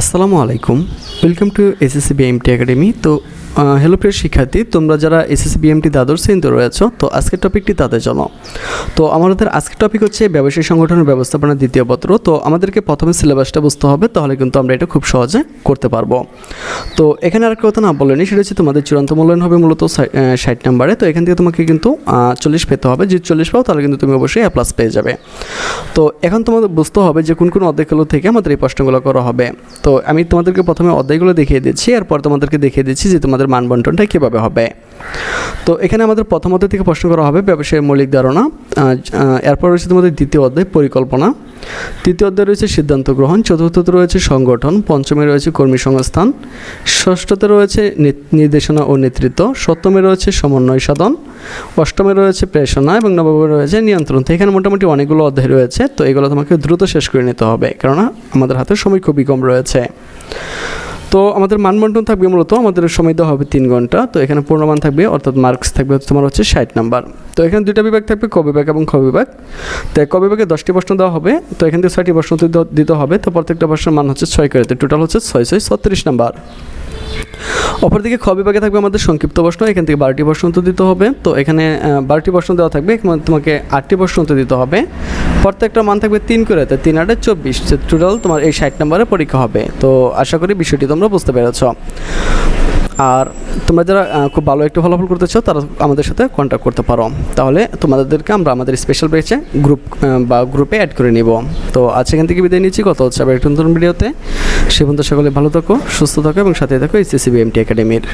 আসসালামু আলাইকুম, welcome to SSC BMT academy. তো হ্যালো প্রিয় শিক্ষার্থী, তোমরা যারা এসএসসি বিএমটি দ্বাদশ শ্রেণীতে রয়েছো, তো আজকের টপিকটি তাদের জন্য। তো আমাদের আজকের টপিক হচ্ছে ব্যবসায়িক সংগঠনের ব্যবস্থাপনার দ্বিতীয় পত্র। তো আমাদেরকে প্রথমে সিলেবাসটা বুঝতে হবে, তাহলে কিন্তু আমরা এটা খুব সহজে করতে পারবো। তো এখানে আর কথা না বলেনি, সেটা হচ্ছে তোমাদের চূড়ান্ত মূল্যায়ন হবে মূলত 60 নম্বরে। তো এখান থেকে তোমাকে কিন্তু 40 পেতে হবে। যদি 40 পাও তাহলে কিন্তু তুমি অবশ্যই A+ পেয়ে যাবে। তো এখন তোমাদের বুঝতে হবে যে কোন কোন অধ্যায়গুলো থেকে আমাদের এই প্রশ্নগুলো করা হবে। তো আমি তোমাদেরকে প্রথমে অধ্যায়গুলো দেখিয়ে দিচ্ছি, এরপর তোমাদেরকে দেখিয়ে দিচ্ছি যে তোমাদের মান বন্টনটা কীভাবে হবে। তো এখানে আমাদের প্রথম অধ্যায় থেকে প্রশ্ন করা হবে ব্যবসায়ের মৌলিক ধারণা। এরপর রয়েছে তোমাদের দ্বিতীয় অধ্যায় পরিকল্পনা, তৃতীয় অধ্যায় রয়েছে সিদ্ধান্ত গ্রহণ, চতুর্থতে রয়েছে সংগঠন, পঞ্চমে রয়েছে কর্মী সংস্থান, ষষ্ঠতে রয়েছে নির্দেশনা ও নেতৃত্ব, সপ্তমে রয়েছে সমন্বয় সাধন, অষ্টমে রয়েছে প্রেষণা এবং নবমে রয়েছে নিয়ন্ত্রণ। তো এখানে মোটামুটি অনেকগুলো অধ্যায় রয়েছে। তো এগুলো তোমাকে দ্রুত শেষ করে নিতে হবে, কেননা আমাদের হাতে সময় খুবই কম রয়েছে। তো আমাদের মানবন্টন থাকবে মূলত আমাদের সময় দেওয়া হবে 3 ঘন্টা। তো এখানে পূর্ণমান থাকবে, অর্থাৎ মার্কস থাকবে তোমার হচ্ছে 60 নাম্বার। তো এখানে দুইটা বিভাগ থাকবে, ক বিভাগ এবং খ বিভাগ। তো ক বিভাগে 10টি প্রশ্ন দেওয়া হবে। তো এখান থেকে 6টি প্রশ্ন দিতে হবে। তো প্রত্যেকটা প্রশ্নের মান হচ্ছে 6 করে, টোটাল হচ্ছে 6 36 নাম্বার। অপরদিকে খ বিভাগে থাকবে আমাদের সংক্ষিপ্ত প্রশ্ন, এখান থেকে 12টি প্রশ্ন উত্তর দিতে হবে। তো এখানে 12টি প্রশ্ন দেওয়া থাকবে, তোমাকে 8টি প্রশ্ন উত্তর দিতে হবে। প্রত্যেকটা মান থাকবে 3 করে, 3 8 24। টোটাল তোমার এই 60 নম্বরের পরীক্ষা হবে। তো আশা করি বিষয়টি তোমরা বুঝতে পেরেছ। আর তোমরা যারা খুব ভালো একটা ফলাফল করতে চাও, তারা আমাদের সাথে কন্ট্যাক্ট করতে পারো। তাহলে তোমাদেরকে আমরা আমাদের স্পেশাল ব্যাচে গ্রুপে অ্যাড করে নিব। তো আজ এখান থেকে বিদায় নিচ্ছি, কথা হচ্ছে আবার একটা নতুন ভিডিওতে। সে পর্যন্ত সকলে ভালো থাকো, সুস্থ থাকো এবং সাথে থাকো এসএসসি বিএমটি একাডেমির।